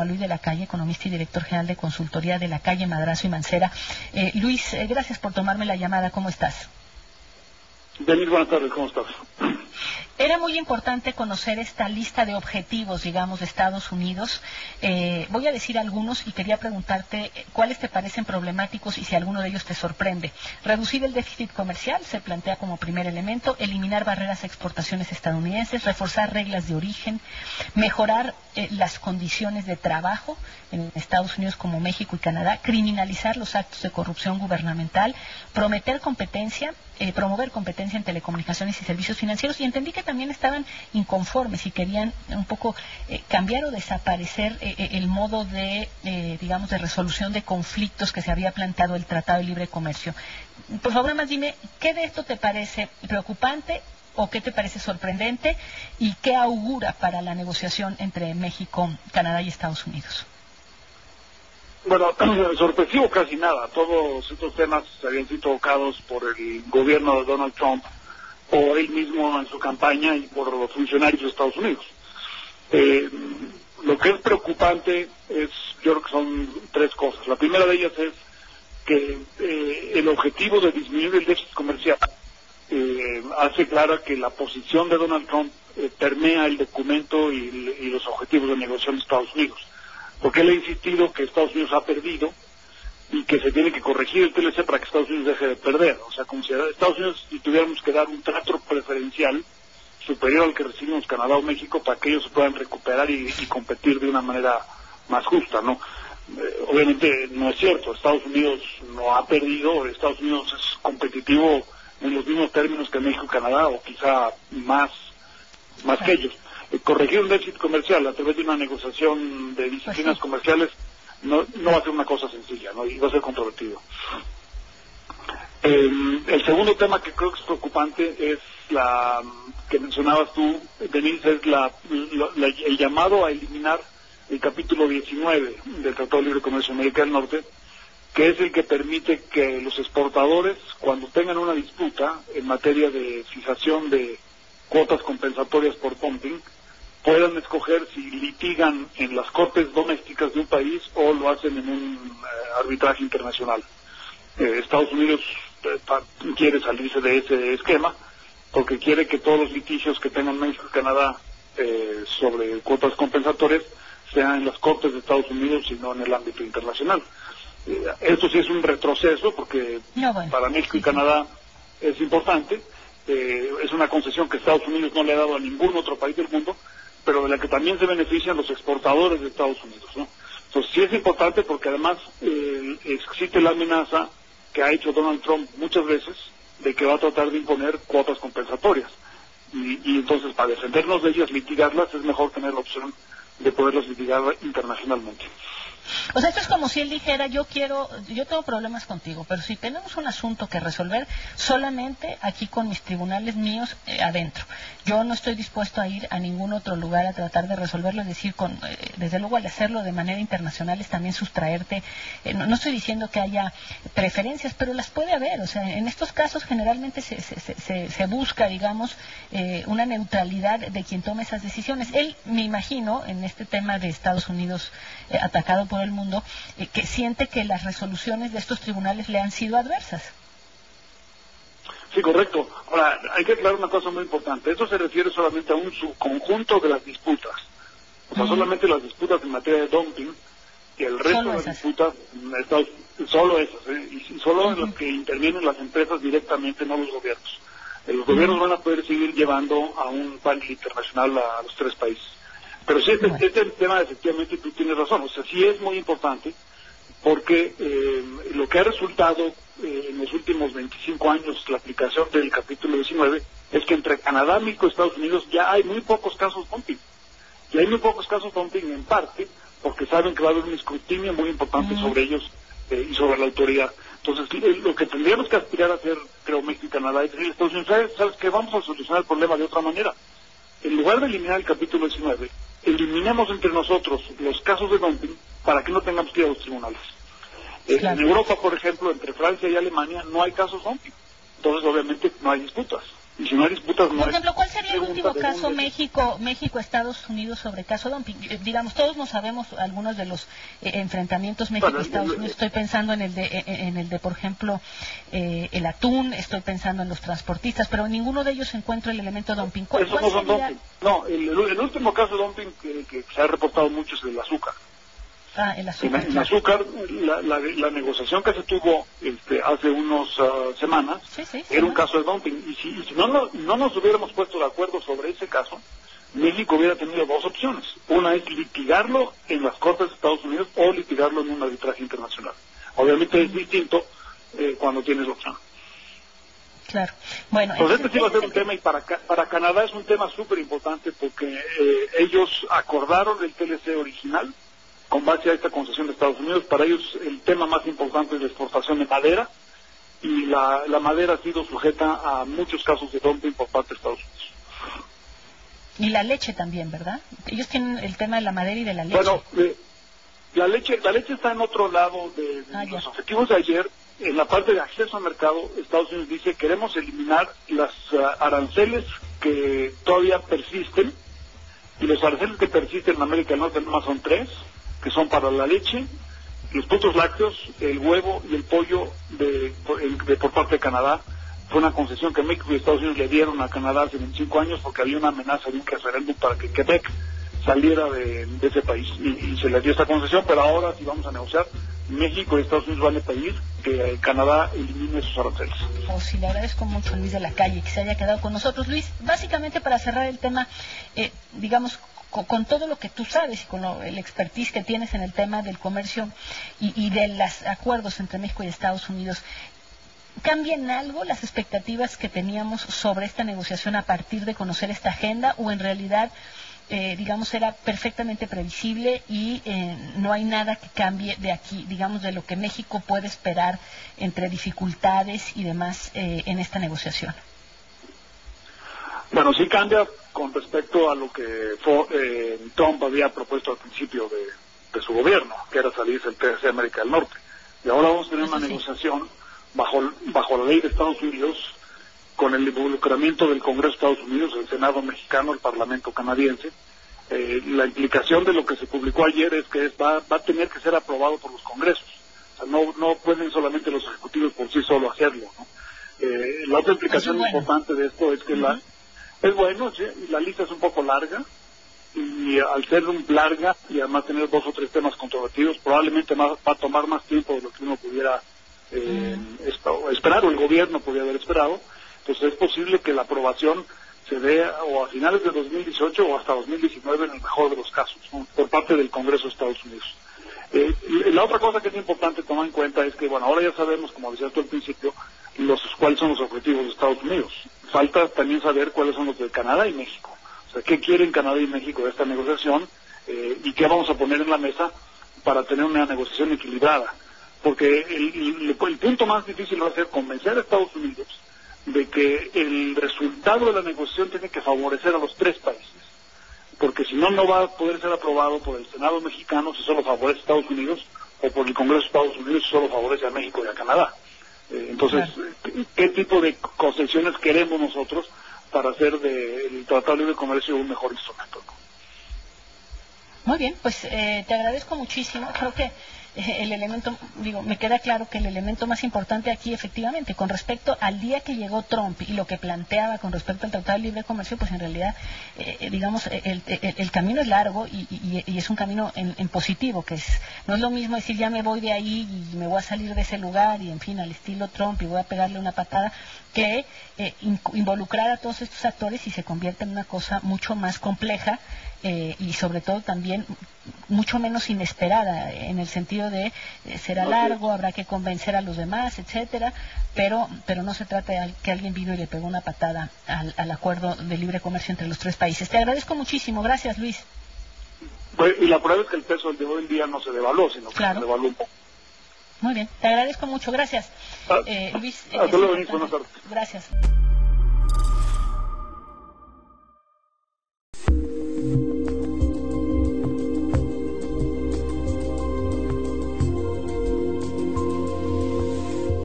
a Luis de la Calle, economista y director general de consultoría de la Calle, Madrazo y Mancera. Luis, gracias por tomarme la llamada. ¿Cómo estás? Denis, buenas tardes. ¿Cómo estás? Era muy importante conocer esta lista de objetivos, digamos, de Estados Unidos. Voy a decir algunos y quería preguntarte cuáles te parecen problemáticos y si alguno de ellos te sorprende. Reducir el déficit comercial se plantea como primer elemento, eliminar barreras a exportaciones estadounidenses, reforzar reglas de origen, mejorar las condiciones de trabajo en Estados Unidos como México y Canadá, criminalizar los actos de corrupción gubernamental, promover competencia en telecomunicaciones y servicios financieros, y entendí que también estaban inconformes y querían un poco cambiar o desaparecer el modo de, digamos, de resolución de conflictos que se había planteado el Tratado de Libre Comercio. Por favor, más dime, ¿qué de esto te parece preocupante o qué te parece sorprendente y qué augura para la negociación entre México, Canadá y Estados Unidos? Bueno, sorpresivo casi nada. Todos estos temas habían sido tocados por el gobierno de Donald Trump o él mismo en su campaña y por los funcionarios de Estados Unidos. Lo que es preocupante es, yo creo que son tres cosas. La primera de ellas es que el objetivo de disminuir el déficit comercial hace clara que la posición de Donald Trump permea el documento y los objetivos de negociación de Estados Unidos. Porque él ha insistido que Estados Unidos ha perdido y que se tiene que corregir el TLC para que Estados Unidos deje de perder. O sea, como si a Estados Unidos le tuviéramos que dar un trato preferencial superior al que recibimos Canadá o México para que ellos se puedan recuperar y competir de una manera más justa, ¿no? Obviamente no es cierto. Estados Unidos no ha perdido. Estados Unidos es competitivo en los mismos términos que México y Canadá, o quizá más que ellos. Corregir un déficit comercial a través de una negociación de disciplinas comerciales no va a ser una cosa sencilla, ¿no? Y va a ser controvertido. El segundo tema que creo que es preocupante es la que mencionabas tú, Denise, es el llamado a eliminar el capítulo 19 del Tratado de Libre Comercio de América del Norte, que es el que permite que los exportadores, cuando tengan una disputa en materia de fijación de cuotas compensatorias por dumping, puedan escoger si litigan en las cortes domésticas de un país o lo hacen en un arbitraje internacional. Estados Unidos quiere salirse de ese esquema porque quiere que todos los litigios que tengan México y Canadá sobre cuotas compensatorias sean en las cortes de Estados Unidos y no en el ámbito internacional. Esto sí es un retroceso porque para México y Canadá es importante. Es una concesión que Estados Unidos no le ha dado a ningún otro país del mundo, pero de la que también se benefician los exportadores de Estados Unidos, ¿no? Entonces sí es importante porque además existe la amenaza que ha hecho Donald Trump muchas veces de que va a tratar de imponer cuotas compensatorias. Y entonces para defendernos de ellas, litigarlas, es mejor tener la opción de poderlas litigar internacionalmente. O sea, esto es como si él dijera, yo tengo problemas contigo, pero si tenemos un asunto que resolver, solamente aquí con mis tribunales míos adentro. Yo no estoy dispuesto a ir a ningún otro lugar a tratar de resolverlo, es decir, desde luego al hacerlo de manera internacional es también sustraerte. No estoy diciendo que haya preferencias, pero las puede haber. O sea, en estos casos generalmente se busca, digamos, una neutralidad de quien tome esas decisiones. Él, me imagino, en este tema de Estados Unidos atacado por el mundo, que siente que las resoluciones de estos tribunales le han sido adversas. Sí, correcto. Ahora, hay que aclarar una cosa muy importante. Esto se refiere solamente a un subconjunto de las disputas. O sea, solamente las disputas en materia de dumping, y el resto de las disputas, solo esas, y solo en las que intervienen las empresas directamente, no los gobiernos. Los gobiernos van a poder seguir llevando a un panel internacional a los tres países. Pero sí, este tema, efectivamente, tú tienes razón. O sea, sí es muy importante porque lo que ha resultado en los últimos 25 años la aplicación del capítulo 19 es que entre Canadá, México y Estados Unidos ya hay muy pocos casos dumping. Y hay muy pocos casos dumping en parte porque saben que va a haber un escrutinio muy importante sobre ellos y sobre la autoridad. Entonces, lo que tendríamos que aspirar a hacer, creo, México y Canadá, es decir, Estados Unidos, ¿sabes qué? Vamos a solucionar el problema de otra manera. En lugar de eliminar el capítulo 19, eliminemos entre nosotros los casos de dumping para que no tengamos que ir a los tribunales. En Europa, por ejemplo, entre Francia y Alemania no hay casos dumping. Entonces, obviamente, no hay disputas. Y si no hay disputas, no Por ejemplo, ¿cuál sería el pregunta último caso México-Estados Unidos sobre caso dumping? Digamos, todos no sabemos algunos de los enfrentamientos México-Estados Unidos. Estoy pensando en el de por ejemplo, el atún, estoy pensando en los transportistas, pero en ninguno de ellos encuentro el elemento dumping. Eso no son dumping. No, el último caso de dumping que se ha reportado mucho es el azúcar. El azúcar. En azúcar, la negociación que se tuvo hace unas semanas era un caso de dumping. Y si no nos hubiéramos puesto de acuerdo sobre ese caso, México hubiera tenido dos opciones. Una es litigarlo en las Cortes de Estados Unidos o litigarlo en un arbitraje internacional. Obviamente es distinto cuando tienes la opción. Claro. Bueno, pues este sí va a ser un tema, y para Canadá es un tema súper importante porque ellos acordaron el TLC original con base a esta concesión de Estados Unidos. Para ellos el tema más importante es la exportación de madera, y la madera ha sido sujeta a muchos casos de dumping por parte de Estados Unidos. Y la leche también, ¿verdad? Ellos tienen el tema de la madera y de la leche. Bueno, la leche está en otro lado de los objetivos de ayer. En la parte de acceso al mercado, Estados Unidos dice: queremos eliminar las aranceles que todavía persisten, y los aranceles que persisten en América del Norte nomás son 3, que son para la leche, los productos lácteos, el huevo y el pollo por parte de Canadá. Fue una concesión que México y Estados Unidos le dieron a Canadá hace 25 años porque había una amenaza de un referéndum para que Quebec saliera de ese país, y se le dio esta concesión. Pero ahora, si vamos a negociar, México y Estados Unidos van a pedir que Canadá elimine esos aranceles. Sí, le agradezco mucho a Luis de la Calle que se haya quedado con nosotros. Luis, básicamente para cerrar el tema, digamos, con todo lo que tú sabes y con el expertise que tienes en el tema del comercio y de los acuerdos entre México y Estados Unidos, ¿cambian algo las expectativas que teníamos sobre esta negociación a partir de conocer esta agenda, o en realidad, digamos, era perfectamente previsible y no hay nada que cambie de aquí, digamos, de lo que México puede esperar entre dificultades y demás en esta negociación? Bueno, sí cambia con respecto a lo que Trump había propuesto al principio de su gobierno, que era salirse del TLC de América del Norte. Y ahora vamos a tener una negociación bajo la ley de Estados Unidos, con el involucramiento del Congreso de Estados Unidos, el Senado mexicano, el Parlamento canadiense. La implicación de lo que se publicó ayer es que va a tener que ser aprobado por los congresos. O sea, no pueden solamente los ejecutivos por sí solo hacerlo, ¿no? La otra implicación importante de esto es que es bueno, ¿sí? La lista es un poco larga, y al ser larga y además tener 2 o 3 temas controvertidos, probablemente va a tomar más tiempo de lo que uno pudiera esperar, o el gobierno podría haber esperado. Entonces es posible que la aprobación se dé o a finales de 2018 o hasta 2019 en el mejor de los casos, ¿no?, por parte del Congreso de Estados Unidos. La otra cosa que es importante tomar en cuenta es que, bueno, ahora ya sabemos, como decías tú al principio, cuáles son los objetivos de Estados Unidos. Falta también saber cuáles son los de Canadá y México. O sea, qué quieren Canadá y México de esta negociación, y qué vamos a poner en la mesa para tener una negociación equilibrada. Porque el punto más difícil va a ser convencer a Estados Unidos de que el resultado de la negociación tiene que favorecer a los 3 países. Porque si no, no va a poder ser aprobado por el Senado mexicano si solo favorece a Estados Unidos, o por el Congreso de Estados Unidos si solo favorece a México y a Canadá. Entonces, ¿qué tipo de concesiones queremos nosotros para hacer del Tratado de Libre Comercio un mejor instrumento? Muy bien, pues te agradezco muchísimo. Creo que el elemento, me queda claro que el elemento más importante aquí, efectivamente, con respecto al día que llegó Trump y lo que planteaba con respecto al Tratado de Libre Comercio, pues en realidad, digamos, el camino es largo y es un camino en positivo, que no es lo mismo decir ya me voy de ahí y me voy a salir de ese lugar y, en fin, al estilo Trump, y voy a pegarle una patada, que involucrar a todos estos actores y se convierte en una cosa mucho más compleja, y sobre todo también mucho menos inesperada, en el sentido de será largo, habrá que convencer a los demás, etcétera, pero no se trata de que alguien vino y le pegó una patada al acuerdo de libre comercio entre los 3 países. Te agradezco muchísimo. Gracias, Luis. Y la prueba es que el peso de hoy en día no se devaluó, sino que se devaluó un poco. Muy bien, te agradezco mucho. Gracias. Luis. Hasta luego, buenas tardes. Gracias.